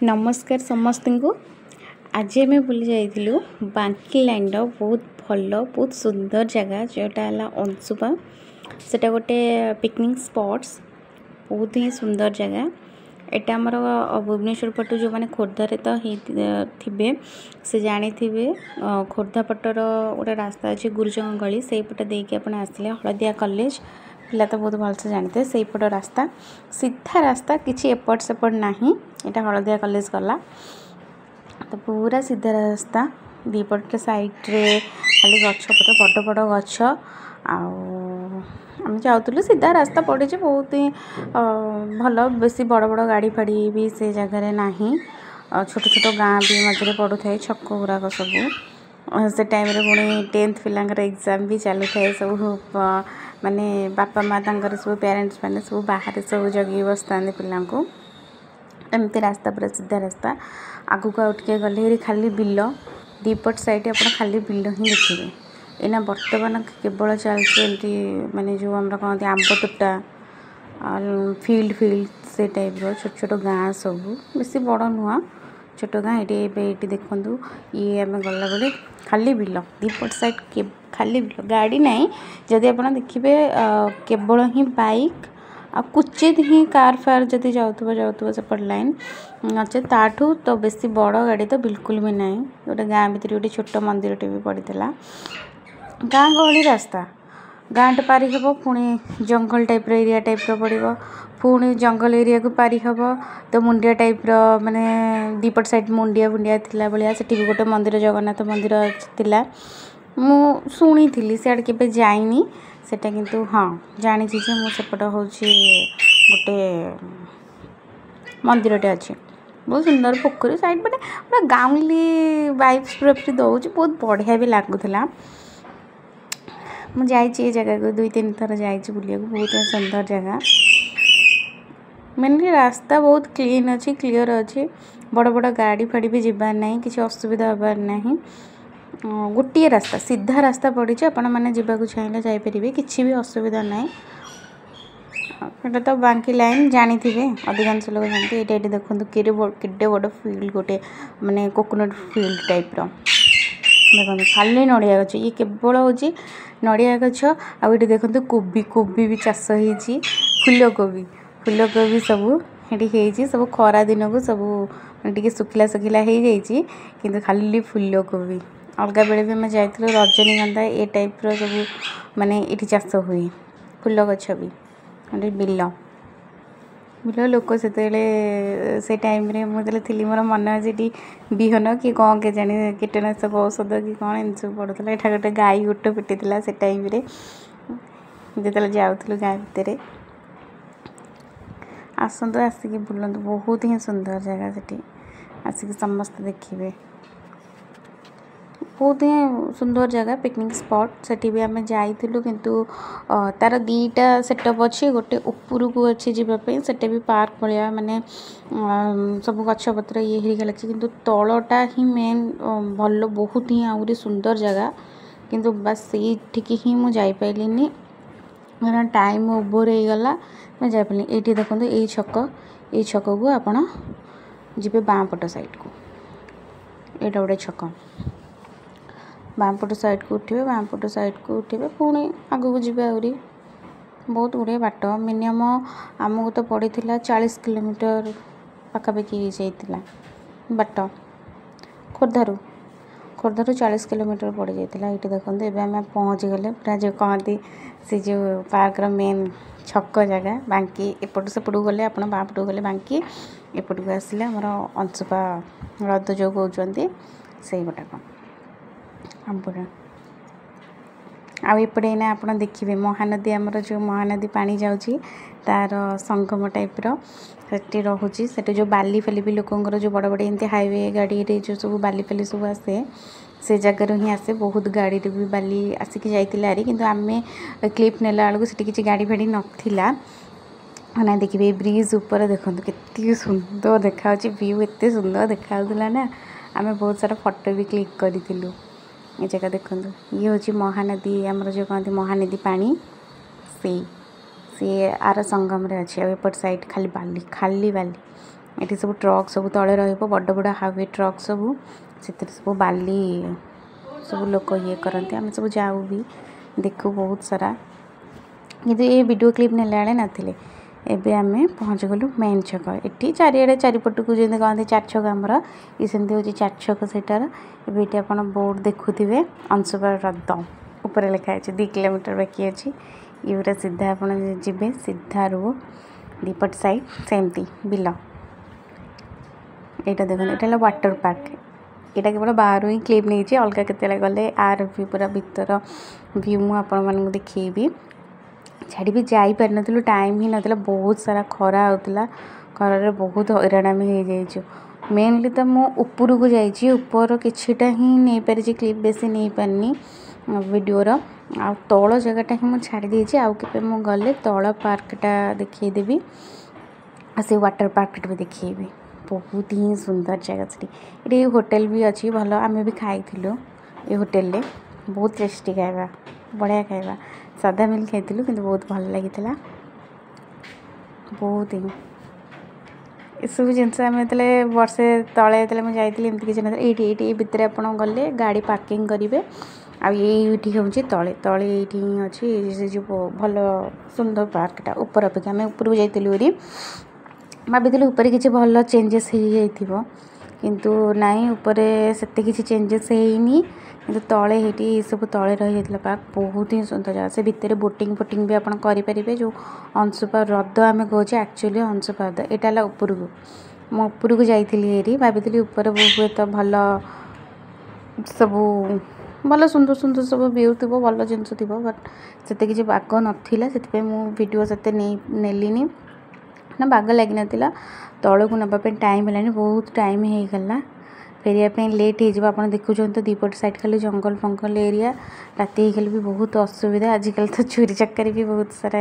नमस्कार समस्त को। आज आम बुली जाइलु बांकी लाइन बहुत भल बहुत सुंदर जगह जोटा है अंशुपा। सेटा गोटे पिकनिक स्पॉट्स बहुत ही सुंदर जगह। एटा आमर भुवनेश्वर पटू जो मैंने खोर्धारे तो थे से जानी थे खोर्धा पटर गोटे रास्ता अच्छे गुरुजंग गली से पटे देके आप आसिले हलदिया कॉलेज पिला तो बहुत भलसे जानते से पट रास्ता सीधा रास्ता किसी एपट सेपट ना यहाँ हलदिया कॉलेज गला तो पूरा सीधा रास्ता दीपट साइड्रे खाली गछपत बड़ बड़ गछ आम जाऊँ सीधा रास्ता पड़े बहुत ही भल बेसी बड़ बड़ गाड़ी फाड़ी भी से जगह ना छोट छोट गाँ भी मझे पड़ू था छक गुराक सब से टाइम पुणी 10th पिलांकर एग्जाम भी चलू था सब माने बापा माँ सब पेरेंट्स मैंने सब बाहर सब जगी बसता पिला एमती रास्ता पूरा सीधा रास्ता आगू को आउटे गले खाली बिल दीपट साइड आप खाली बिल ही देखिए एना बर्तमान केवल चलती माने जो आम कहते आंब तोटा फील्ड फील्ड से टाइप छोट छोट गाँ सब बेसी बड़ नुह छोट गाँ ये देखूँ ये आम गला बेले खाली बिल दीपट साइड खाली बिल गाड़ी ना जदि आप देखिए केवल ही बाइक आ कुचित ही कार फार जदि जाऊँ सेपट लाइन अच्छे ताठू तो बेसी बड़ गाड़ी तो बिल्कुल भी ना गोटे गाँ भितर गोटे छोट मंदिरटे भी पड़ता गाँ गहली रास्ता गाँटे पारि हे पुणी जंगल टाइप एरिया टाइप पड़ो पुणी जंगल एरिया को पारि हे तो मुंडिया टाइप माने दीपट साइड मुंडिया फुंडिया थिला भाया सेठी भी गोटे मंदिर जगन्नाथ मंदिर थिला मु शुणी थी सियाड़े केबे जाइनी सेटा किंतु हाँ जानी जे मु सेपट होची गोटे मंदिरटे अच्छे बहुत सुंदर पोखरी साइड पे पूरा गाँवली वाइब्स पूरा दौर बहुत बढ़िया भी लगुला मुझे जगह को 2-3 थर जाइए बुलिया बहुत सुंदर जगह मेनली रास्ता बहुत क्लीन अच्छी क्लीयर अच्छी बड़ बड़ गाड़ी फाड़ी भी जीवार ना कि असुविधा हबार ना गोटे रास्ता सीधा रास्ता पड़ी आपण मैंने जावाक चाहिए जापरेंगे किसी भी असुविधा ना तो बांकी लाइन जानी थे अधिकांश लोग जानते ये देखो केडे बड़ फील्ड गोटे माने कोकोनट फील्ड टाइप देखो खाली नड़िया गछ ये केवल हूँ नड़िया गछ आठ देखते कोबी कोबी भी चाष हो फूलकोबी सब ये सब खरा दिन को सब टे सुखिला सुखिला हो जाइए कि खाली फूलकोबी अलग बेले भी आम जाइल रजनीगंधा ये टाइप सब माने ये चाष हुए फूल गछ भी बिल बिल लोक से टाइम मुझे थी मोर मन अच्छी बिहन कि कौन के जानी कीटनाशक औषध कि कौन एम सब पड़ूला एटा गोटे गाई गोटे पिटी से टाइम जो जाऊँ गाँ भितर आसतु आसिक बुलतु बहुत ही सुंदर जगह से आसिक समस्त देखिए बहुत ही सुंदर जगह पिकनिक स्पॉट से भी आम जाइलु किंतु तार दीटा सेटअप अच्छी गोटे उपरू को अच्छी जीवाई से भी पार्क भाया माने सब गछपत्र ये लगे कि तलटा ही मेन भल बहुत ही आहरी सुंदर जगह किंतु बस ये ही मुझे जापारे कारण टाइम ओवर हो गला मैं जापारे ये देखो ये छक को आपण जी बाँपट साइड को यहाँ गोटे छक बाँपट साइड को उठे बाँपट साइड को उठे पुणी आगू को जी आहरी बहुत गुड़े बाट मिनिमम आमको तो पड़ी 40 किलोमीटर पाखापाखि जाइला बाट खोर्धारू 40 किलोमीटर पड़ जाता ये देखो ये आम पहुँची गले पूरा जो कहती से जो पार्क मेन छक जगह बांकी एपट सेपट गले आप बाँपट गले बांकी एपट को आसिले आमर अंशुपा हृद जो कहते से गोटाक आपड़े ना आप देखिए महानदी आमर जो महानदी पानी जाऊँगी तार संगम टाइप से रोचे से जो बाली फाली भी लोकंर जो बड़ बड़ एमती हाईवे गाड़ी जो सब बाली फाली सब आसे से जगार ही आसे बहुत गाड़ी भी बाली आसिक जाइए कि आम क्लिप नेला बेलू से किसी गाड़ी फाड़ी नाला ना देखिए ब्रिज उपर देखो के सुंदर देखा व्यू एत सुंदर देखा ना आम बहुत सारा फोटो भी क्लिक करूँ ये जगह देखो ये हूँ महानदी आमर जो कहते महानदी पानी से आर संगम रे अच्छे एपट साइड खाली बाली ये सब ट्रक सब तले रड़ बड़ हाईवे ट्रक सब से बाली सब लोग ये करते आम सब जाऊ भी देखू बहुत सारा किंतु ये वीडियो क्लिप नेला ना एबे आमे पहुँच गलु मेन छक ये चारिड़े चारिपट को जमी कहते चार छक आमर ये सेमती हूँ चार छक सेटार ये आप बोर्ड देखुवे अंशुपा हृद ऊपर लिखाई 2 किलोमीटर बाकी अच्छी ये पूरा सीधा आप जी सीधा रू दीपट साइड सेमती बिल यहाँ देखो ये वाटर पार्क यहाँ केवल बाहर ही क्लिप नहीं अलग के गले आर भी पूरा भीतर व्यू मुझे देखी छाड़ी भी जापर नु टाइम ही नाला बहुत सारा खरा होता खरार बहुत हैरान आम हो मेनली तो मु ऊपर को जाइए ऊपर किछिटा ही नहीं पारी क्लिप बेसी नहीं पारनी वीडियोर आ तल जगहटा ही मुझे छाड़ी देछि आउ के मु गले तल पार्कटा देखीदेवी से वाटर पार्क भी देखी बहुत ही सुंदर जगह से होटेल भी अच्छी भल आम भी खाई ये होटेल रे बहुत टेस्टी खाଇବା बढ़िया खाଇବା सादा मिल खाई कि बहुत भल लगी बहुत ही ये सब जिनस आम जो वर्षे तले मुझे जाइए एमती किसी ये भितर आप गले गाड़ी पार्किंग करेंगे आईटी हूँ तले तले ये अच्छी से जो भल सुंदर पार्कटा ऊपर अपेक्षा आम ऊपर को जाइलु भाभी ऊपर किसी भल चेंजेस हो किंतु नाई ऊपर से किसी चेंजेस होनी कि तले ये सब तले रही जाता पार्क बहुत ही सुंदर जगह से भितर बोटिंग फोटिंग भी आप करेंगे जो अंशुपा हृद आम कहे एक्चुअली अंशुपा हृद यहाँ ऊपर को मु ऊपर को जाइली भाभी ऊपर हुए तो भल सब भल सुंदर सुंदर सब व्यू थी भल जिनस थी बट से किसी बाग नाला से वीडियो से नेली ना बाग लगी ना तौक नापी टाइम है बहुत टाइम हो गला फेरिया लेट हो आप देखुं तो दीपट साइड खाली जंगल फंगल एरिया राति भी बहुत असुविधा आजिकल तो चोरी चकारी भी बहुत सारा